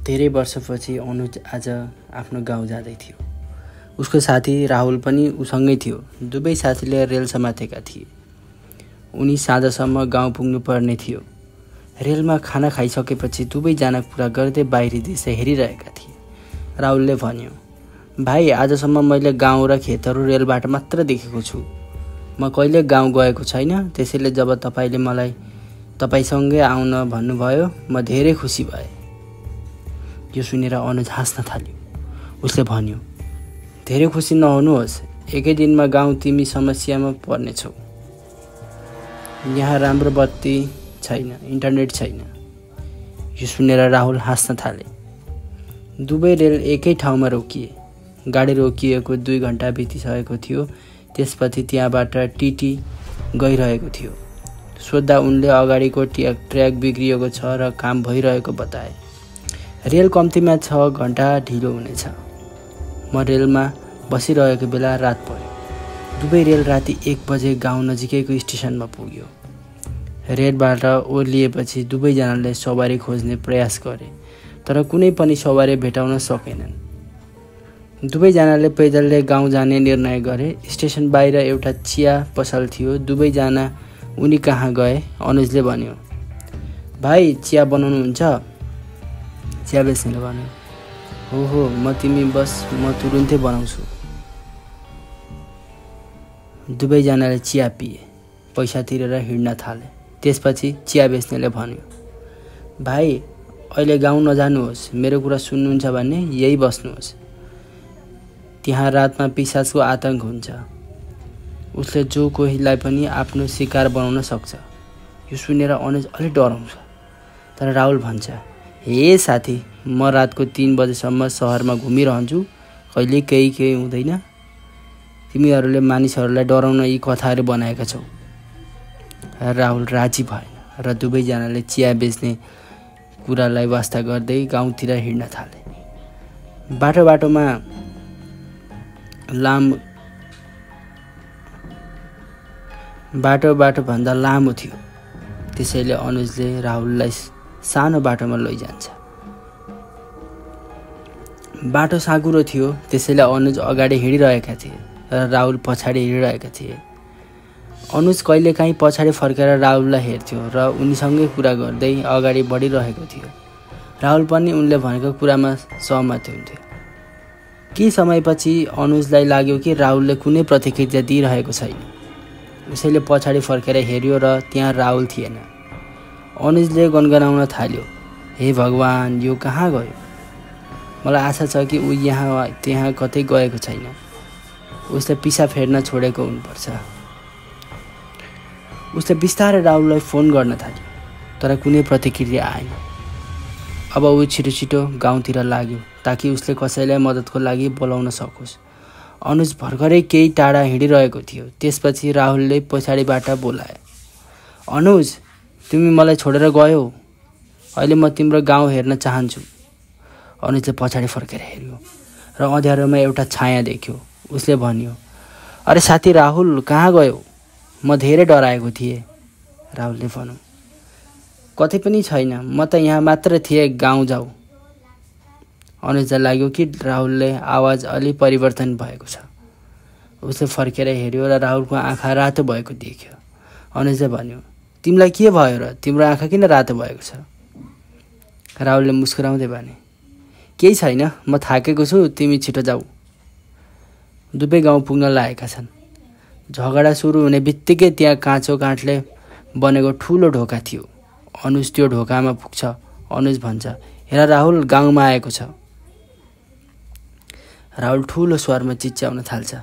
धेरै वर्षपछि अनुज आज आफ्नो गाउँ जाँदै थियो। उसको साथी राहुल पनि उसँगै थियो। दुवै साथीले रेल समातेका थिए। उनी साँझसम्म गाउँ पुग्नु पर्ने थियो। रेलमा खाना खाइसकेपछि दुवैजना कुरा गर्दै बाहिरी दृश्य हेरिरहेका थिए। राहुलले भन्यो, भाइ, आजसम्म मैले गाउँ र खेतहरू रेलबाट मात्र देखेको छु। म कहिले गाउँ गएको छैन, त्यसैले जब तपाईँले मलाई तपाईँसँगै आउन भन्नुभयो म धेरै खुसी भएँ। यो सुनेर अनुज हाँस्न थाल्यो। उसले भन्यो, धेरै खुसी नहुनुहोस्, एकै दिनमा गाउँ तिमी समस्यामा पर्नेछौ। यहाँ राम्रो बत्ती छैन, इन्टरनेट छैन। यो सुनेर राहुल हाँस्न थाले। दुवै रेल एकै ठाउँमा रोकिए। गाडी रोकिएको 2 घण्टा बितिसकेको थियो। त्यसपछि त्यहाँबाट टिटी गइरहेको थियो। सोद्धा उनले अगाडिको ट्र्याक बिग्रिएको छ र काम भइरहेको बताए। रेल कम्तीमा 6 घण्टा ढिलो हुनेछ। म रेलमा बसिरहेको बेला रात पर्यो। दुवै रेल राति 1 बजे गाउँ नजिकैको स्टेसनमा पुग्यो। रेलबाट ओर्लिएपछि दुवैजनाले सवारी खोज्ने प्रयास गरे, तर कुनै पनि सवारी भेटाउन सकेनन्। दुवैजनाले पैदलले गाउँ जाने निर्णय गरे। स्टेसन बाहिर एउटा चिया पसल थियो। दुवैजना उनी कहाँ गए। अनुजले भन्यो, भाइ, चिया बनाउनुहुन्छ? चिया बेच्नेले भन्यो, हो, तिमी बस, म तुरुन्तै बनाउँछु। दुवैजनाले चिया पिए, पैसा तिरेर हिँड्न थाले। त्यसपछि चिया बेच्नेले भन्यो, भाइ, अहिले गाउँ नजानुहोस्, मेरो कुरा सुन्नुहुन्छ भने यही बस्नुहोस्। त्यहाँ रातमा पिशाचको आतंक हुन्छ। उसले जो कोहीलाई पनि आफ्नो शिकार बनाउन सक्छ। यो सुनेर अनुज अलि डराउँछ। तर राहुल भन्छ, हे साथी, म रातको 3 बजेसम्म सहरमा घुमिरहन्छु, कहिले केही हुँदैन। तिमीहरूले मानिसहरूलाई डराउन यी कथाहरू बनाएका छौ। राहुल राजी भएन र दुवैजनाले चिया बेच्ने कुरालाई वास्ता गर्दै गाउँतिर हिँड्न थाले। बाटोमा बाटोभन्दा लामो थियो। त्यसैले अनुजले राहुललाई सानो बाटोमा लैजान्छ। बाटो साँघुरो थियो, त्यसैले अनुज अगाडि हिँडिरहेका थिए र राहुल पछाडि हिँडिरहेका थिए। अनुज कहिलेकाहीँ पछाडि फर्केर राहुललाई हेर्थ्यो र उनीसँगै कुरा गर्दै अगाडि बढिरहेको थियो। राहुल पनि उनले भनेको कुरामा सहमत हुन्थ्यो। केही समयपछि अनुजलाई लाग्यो कि राहुलले कुनै प्रतिक्रिया दिइरहेको छैन। उसैले पछाडि फर्केर हेऱ्यो र त्यहाँ राहुल थिएन। अनुजले गनगनाउन थाल्यो, हे भगवान्, यो कहाँ गयो? मलाई आशा छ कि ऊ त्यहाँ कतै गएको छैन। उसले पिसा फेर्न छोडेको हुनुपर्छ। उसले बिस्तारै राहुललाई फोन गर्न थाल्यो, तर कुनै प्रतिक्रिया आएन। अब ऊ छिटो गाउँतिर लाग्यो ताकि उसले कसैलाई मद्दतको लागि बोलाउन सकोस्। अनुज भर्खरै केही टाढा हिँडिरहेको थियो। त्यसपछि राहुलले पछाडिबाट बोलाए, अनुज, तिमी मलाई छोडेर गयौ। अहिले म तिम्रो गाउँ हेर्न चाहन्छु। अनुजले पछाडि फर्केर हेऱ्यो र अँध्यारोमा एउटा छाया देख्यो। उसले भन्यो, अरे साथी राहुल, कहाँ गयौ? म धेरै डराएको थिएँ। राहुलले भन्यो, कतै पनि छैन, म त यहाँ मात्र थिएँ, गाउँ जाऊ। अनुजलाई लाग्यो कि राहुलले आवाज अलि परिवर्तन भएको छ। उसले फर्केर हेऱ्यो र राहुलको आँखा रातो भएको देख्यो। अनुजले भन्यो, तिमीलाई के भयो र? तिम्रो आँखा किन रातो भएको छ? राहुलले मुस्कुराउँदै भने, केही छैन, म थाकेको छु, तिमी छिटो जाऊ। दुवै गाउँ पुग्न लागेका छन्। झगडा सुरु हुने बित्तिकै त्यहाँ काँचो काठले बनेको ठुलो ढोका थियो। अनुज त्यो ढोकामा पुग्छ। अनुज भन्छ, हेर राहुल, गाउँमा आएको छ। राहुल ठुलो स्वरमा चिच्याउन थाल्छ,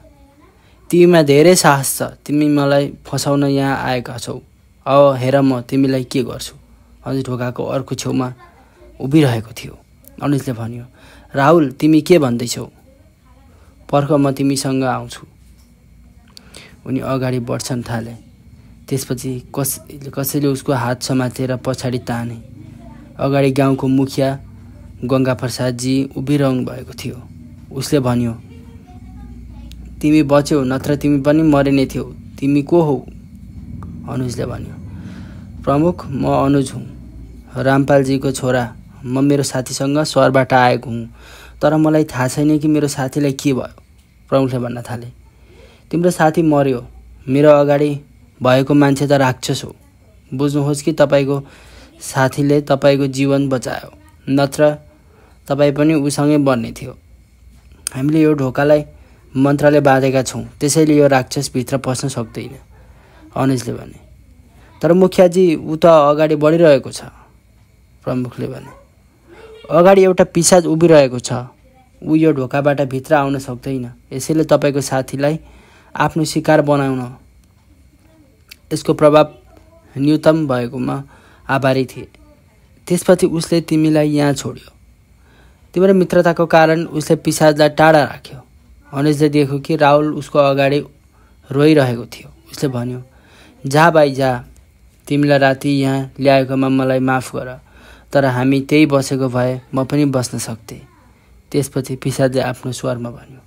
तिमीमा धेरै साहस छ, तिमी मलाई फसाउन यहाँ आएका छौ। अब हेर म तिमीलाई के गर्छु। अनुज ढोकाको अर्को छेउमा उभिरहेको थियो। अनुजले भन्यो, राहुल, तिमी के भन्दैछौ? पर्ख, म तिमीसँग आउँछु। उनी अगाडि बढ्छन् थाले। त्यसपछि कसैले उसको हात समातेर पछाडि ताने। अगाडि गाउँको मुखिया गंगा प्रसादजी उभिरहनु भएको थियो। उसले भन्यो, तिमी बच्यौ, नत्र तिमी पनि मरिने थियौ। तिमी को हौ? अनुजले भन्यो, प्रमुख, म अनुज हुँ, रामपालजीको छोरा म मेरो साथीसँग सहरबाट आएको हुँ, तर मलाई थाहा छैन कि मेरो साथीलाई के भयो। प्रमुखले भन्न थाले। तिम्रो साथी मर्यो। मेरो अगाडि भएको मान्छे त राक्षस हो। बुझ्नुहोस् कि तपाईँको साथीले तपाईँको जीवन बचायो, नत्र तपाईँ पनि उसँगै बन्ने थियो। हामीले यो ढोकालाई मन्त्रले बाँधेका छौँ, त्यसैले यो राक्षस भित्र पस्न सक्दैन, अनुजले भने। तर मुखियाजी, ऊ त अगाडि बढिरहेको छ, प्रमुखले भने। अगाडि एउटा पिशाच उभिरहेको छ, ऊ यो ढोकाबाट भित्र आउन सक्दैन। यसैले तपाईँको साथीलाई आफ्नो शिकार बनाउन यसको प्रभाव न्यूनतम भएकोमा आभारी थिए। त्यसपछि उसले तिमीलाई यहाँ छोड्यो। तिम्रो मित्रताको कारण उसले पिशाचलाई टाढा राख्यो। अनुजले देख्यो कि राहुल उसको अगाडि रोइरहेको थियो। उसले भन्यो, जा भाइ जा, तिमीलाई राति यहाँ ल्याएकोमा मलाई माफ गर, तर हामी त्यही बसेको भए म पनि बस्न सक्थेँ। त्यसपछि पिशाचले आफ्नो स्वरमा भन्यो,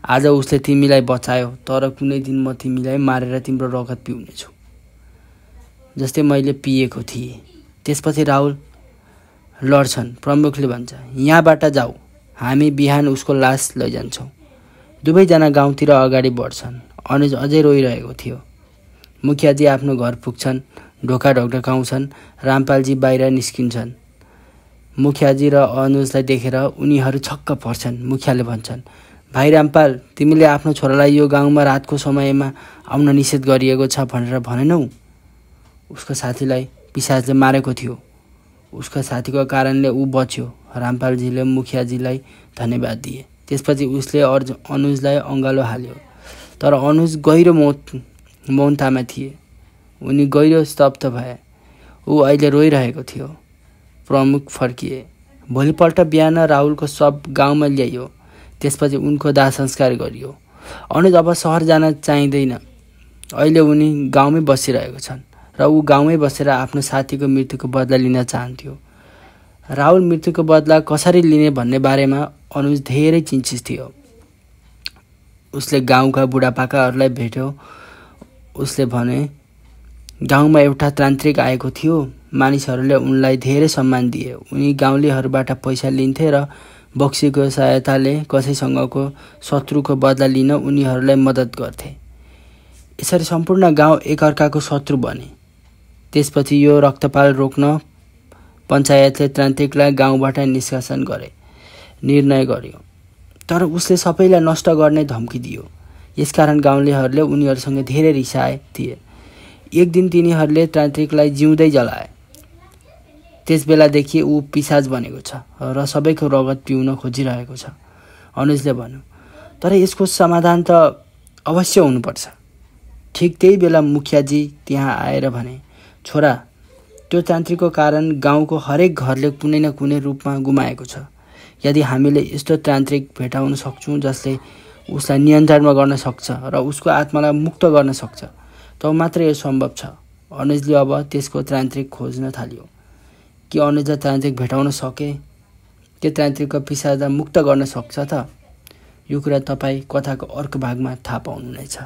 आज उसले तिमीलाई बचायो, तर कुनै दिन म तिमीलाई मारेर तिम्रो रगत पिउनेछु, जस्तै मैले पिएको थिएँ। त्यसपछि राहुल लड्छन्। प्रमुखले भन्छ, यहाँबाट जाऊ, हामी बिहान उसको लास लैजान्छौँ। दुवैजना गाउँतिर अगाडि बढ्छन्। अनुज अझै रोइरहेको थियो। मुखियाजी आफ्नो घर पुग्छन्, ढोका ढकढकाउँछन्। रामपालजी बाहिर निस्किन्छन्। मुखियाजी र अनुजलाई देखेर उनीहरू छक्क पर्छन्। मुखियाले भन्छन्, भाइ रामपाल, तिमीले आफ्नो छोरालाई यो गाउँमा रातको समयमा आउन निषेध गरिएको छ भनेर भनेनौ? उसको साथीलाई पिशाचले मारेको थियो। उसको साथीको कारणले ऊ बच्यो। रामपालजीले मुखियाजीलाई धन्यवाद दिए। त्यसपछि उसले अनुजलाई अँगालो हाल्यो, तर अनुज गहिरो मौनतामा थिए। उनी गहिरो स्तब्ध भए। ऊ अहिले रोइरहेको थियो। प्रमुख फर्किए। भोलिपल्ट बिहान राहुलको शव गाउँमा ल्याइयो। त्यसपछि उनको दाह संस्कार गरियो। अनुज अब सहर जान चाहिँदैन। अहिले उनी गाउँमै बसिरहेको छन् र ऊ गाउँमै बसेर आफ्नो साथीको मृत्युको बदला लिन चाहन्थ्यो। राहुल मृत्युको बदला कसरी लिने भन्ने बारेमा अनुज धेरै चिन्तित थियो। उसले गाउँका बुढापाकाहरूलाई भेट्यो। उसले भने, गाउँमा एउटा तान्त्रिक आएको थियो। मानिसहरूले उनलाई धेरै सम्मान दिए। उनी गाउँलेहरूबाट पैसा लिन्थे र बक्सीको सहायताले कसैसँगको शत्रुको बदला लिन उनीहरूलाई मद्दत गर्थे। यसरी सम्पूर्ण गाउँ एकअर्काको शत्रु बने। त्यसपछि यो रक्तपात रोक्न पञ्चायतले तान्त्रिकलाई गाउँबाट निष्कासन निर्णय गर्यो। तर उसले सबैलाई नष्ट गर्ने धम्की दियो। यसकारण गाउँलेहरूले उनीहरूसँग धेरै रिसाए थिए। एक दिन तिनीहरूले तान्त्रिकलाई जिउँदै जलाए। त्यसबेलादेखि ऊ पिशाच बनेको छ र सबैको रगत पिउन खोजिरहेको छ, अनुजले भन्यो। तर यसको समाधान त अवश्य हुनुपर्छ। ठिक त्यही बेला मुखियाजी त्यहाँ आएर भने, छोरा, त्यो तान्त्रिकको कारण गाउँको हरेक घरले कुनै न कुनै रूपमा गुमाएको छ। यदि हामीले यस्तो तान्त्रिक भेटाउन सक्छौँ जसले उसलाई नियन्त्रणमा गर्न सक्छ र उसको आत्मालाई मुक्त गर्न सक्छ, तब मात्र यो सम्भव छ। अनुजले अब त्यसको तान्त्रिक खोज्न थाल्यो। के अनुजलाई तान्त्रिक भेटाउन सके? के तान्त्रिकको पिशाचलाई मुक्त गर्न सक्छ त? यो कुरा तपाईँ कथाको अर्को भागमा थाहा पाउनुहुनेछ।